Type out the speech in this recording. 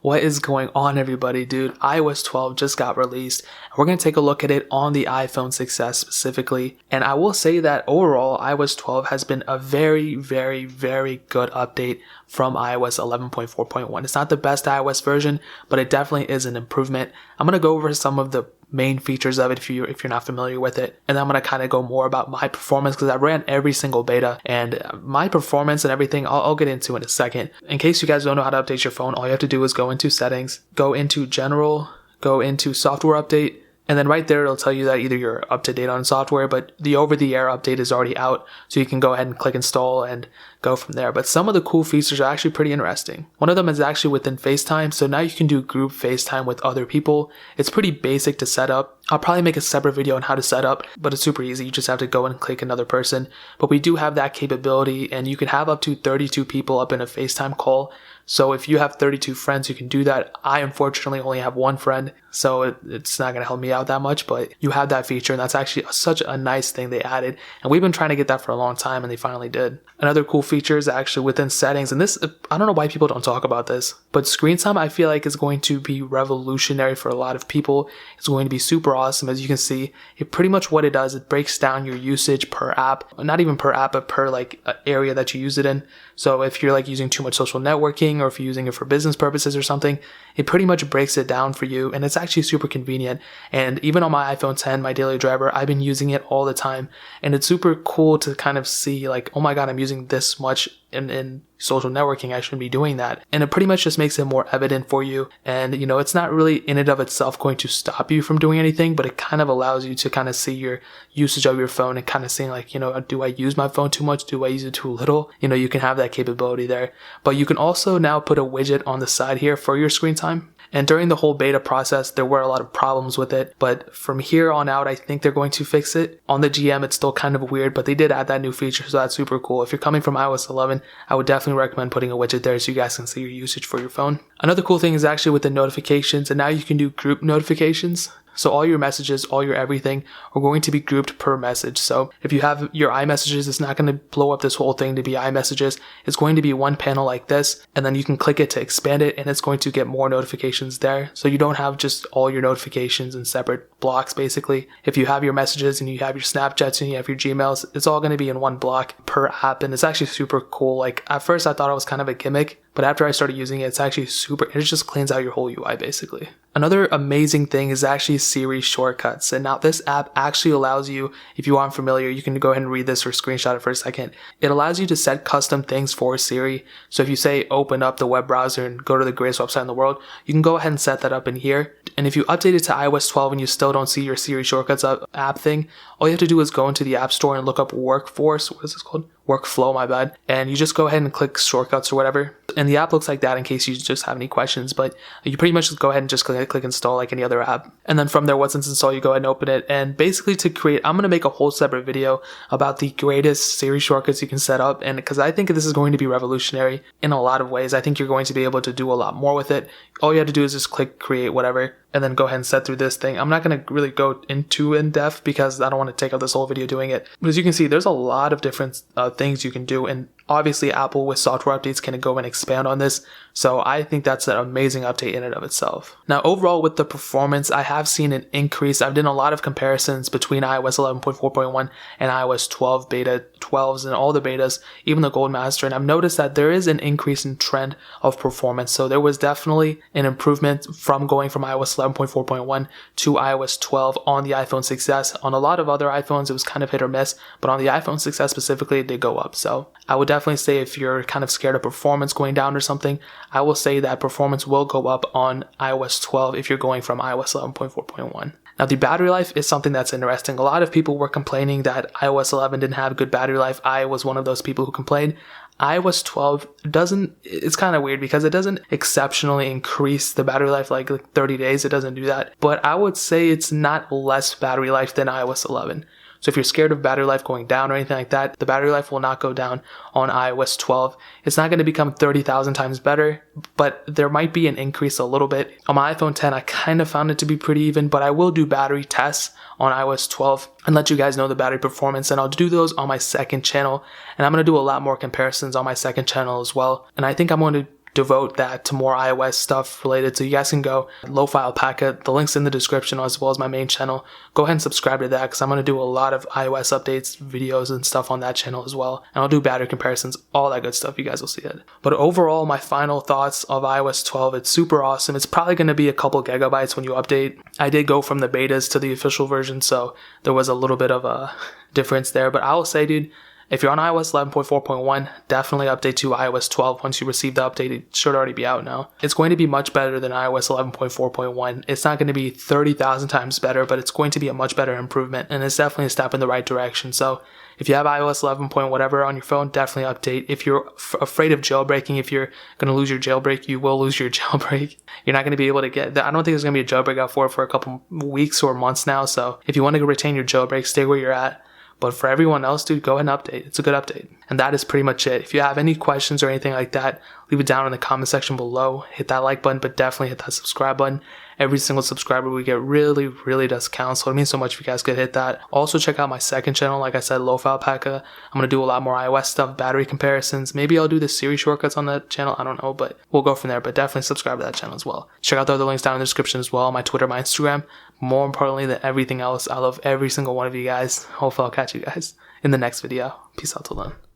What is going on, everybody? Dude, iOS 12 just got released. We're going to take a look at it on the iPhone 6s specifically. And I will say that overall, iOS 12 has been a very, very, very good update from iOS 11.4.1. It's not the best iOS version, but it definitely is an improvement. I'm going to go over some of the main features of it if you're not familiar with it, and I'm going to kind of go more about my performance because I ran every single beta, and my performance and everything I'll get into in a second. In case you guys don't know how to update your phone, all you have to do is go into settings, go into general, go into software update, and then right there it'll tell you that either you're up to date on software, but the over-the-air update is already out, so you can go ahead and click install and go from there. But some of the cool features are actually pretty interesting. One of them is actually within FaceTime, so now you can do group FaceTime with other people. It's pretty basic to set up. I'll probably make a separate video on how to set up, but it's super easy. You just have to go and click another person. But we do have that capability, and you can have up to 32 people up in a FaceTime call. So if you have 32 friends, you can do that. I unfortunately only have one friend, so it's not going to help me out that much, but you have that feature, and that's actually such a nice thing they added. And we've been trying to get that for a long time, and they finally did. Another cool feature is actually within settings, and this, I don't know why people don't talk about this, but screen time I feel like is going to be revolutionary for a lot of people. It's going to be super awesome. As you can see, it pretty much what it does, it breaks down your usage per app, not even per app, but per like area that you use it in. So if you're like using too much social networking, or if you're using it for business purposes or something, it pretty much breaks it down for you, and it's actually super convenient. And even on my iPhone 10, my daily driver, I've been using it all the time, and it's super cool to kind of see like, oh my god, I'm using this much in social networking, I shouldn't be doing that. And it pretty much just makes it more evident for you. And you know, it's not really in and of itself going to stop you from doing anything, but it kind of allows you to kind of see your usage of your phone and kind of seeing like, you know, do I use my phone too much? Do I use it too little? You know, you can have that capability there. But you can also now put a widget on the side here for your screen time. And during the whole beta process, there were a lot of problems with it, but from here on out, I think they're going to fix it. On the GM, it's still kind of weird, but they did add that new feature, so that's super cool. If you're coming from iOS 11, I would definitely recommend putting a widget there so you guys can see your usage for your phone. Another cool thing is actually with the notifications, and now you can do group notifications. So all your messages, all your everything are going to be grouped per message. So if you have your iMessages, it's not going to blow up this whole thing to be iMessages. It's going to be one panel like this, and then you can click it to expand it, and it's going to get more notifications there. So you don't have just all your notifications in separate blocks, basically. If you have your messages and you have your Snapchats and you have your Gmails, it's all going to be in one block per app, and it's actually super cool. Like at first I thought it was kind of a gimmick, but after I started using it, it's actually it just cleans out your whole UI basically. Another amazing thing is actually Siri Shortcuts. And now this app actually allows you, if you aren't familiar, you can go ahead and read this or screenshot it for a second. It allows you to set custom things for Siri. So if you say open up the web browser and go to the greatest website in the world, you can go ahead and set that up in here. And if you update it to iOS 12 and you still don't see your Siri Shortcuts app thing, all you have to do is go into the App Store and look up Workforce. What is this called? Workflow, my bad. And you just go ahead and click Shortcuts or whatever. And the app looks like that in case you just have any questions. But you pretty much just go ahead and just click install like any other app. And then from there, once it's installed, you go ahead and open it. And basically to create, I'm going to make a whole separate video about the greatest Siri shortcuts you can set up. And because I think this is going to be revolutionary in a lot of ways. I think you're going to be able to do a lot more with it. All you have to do is just click create whatever, and then go ahead and set through this thing. I'm not going to really go into in depth because I don't want to take up this whole video doing it. But as you can see, there's a lot of different things you can do. And obviously Apple with software updates can go and expand on this. So I think that's an amazing update in and of itself. Now overall with the performance, I have seen an increase. I've done a lot of comparisons between iOS 11.4.1 and iOS 12 beta 12s and all the betas, even the Gold Master. And I've noticed that there is an increase in trend of performance. So there was definitely an improvement from going from iOS 11.4.1 to iOS 12 on the iPhone 6s. On a lot of other iPhones, it was kind of hit or miss, but on the iPhone 6s specifically, it did go up. So I would definitely say if you're kind of scared of performance going down or something, I will say that performance will go up on iOS 12 if you're going from iOS 11.4.1. Now the battery life is something that's interesting. A lot of people were complaining that iOS 11 didn't have good battery life. I was one of those people who complained. iOS 12 doesn't, it's kind of weird because it doesn't exceptionally increase the battery life like 30 days. It doesn't do that. But I would say it's not less battery life than iOS 11. So if you're scared of battery life going down or anything like that, the battery life will not go down on iOS 12. It's not going to become 30,000 times better, but there might be an increase a little bit. On my iPhone 10, I kind of found it to be pretty even, but I will do battery tests on iOS 12 and let you guys know the battery performance, and I'll do those on my second channel, and I'm going to do a lot more comparisons on my second channel as well. And I think I'm going to devote that to more iOS stuff related. So you guys can go Lo-Fi Alpaca. The link's in the description as well as my main channel. Go ahead and subscribe to that because I'm going to do a lot of iOS updates, videos, and stuff on that channel as well. And I'll do battery comparisons, all that good stuff. You guys will see it. But overall, my final thoughts of iOS 12, it's super awesome. It's probably going to be a couple gigabytes when you update. I did go from the betas to the official version, so there was a little bit of a difference there. But I will say, dude, if you're on iOS 11.4.1, definitely update to iOS 12 once you receive the update. It should already be out now. It's going to be much better than iOS 11.4.1. It's not going to be 30,000 times better, but it's going to be a much better improvement, and it's definitely a step in the right direction. So if you have iOS 11 point whatever on your phone, definitely update. If you're afraid of jailbreaking, if you're going to lose your jailbreak, you will lose your jailbreak. You're not going to be able to get that. I don't think there's going to be a jailbreak out for a couple weeks or months now. So if you want to retain your jailbreak, stay where you're at. But for everyone else, dude, go ahead and update. It's a good update. And that is pretty much it. If you have any questions or anything like that, leave it down in the comment section below. Hit that like button, but definitely hit that subscribe button. Every single subscriber we get really, really does count. So it means so much if you guys could hit that. Also check out my second channel. Like I said, Lo-Fi Alpaca. I'm going to do a lot more iOS stuff, battery comparisons. Maybe I'll do the Siri shortcuts on that channel. I don't know, but we'll go from there. But definitely subscribe to that channel as well. Check out the other links down in the description as well. My Twitter, my Instagram. More importantly than everything else, I love every single one of you guys. Hopefully I'll catch you guys in the next video. Peace out till then.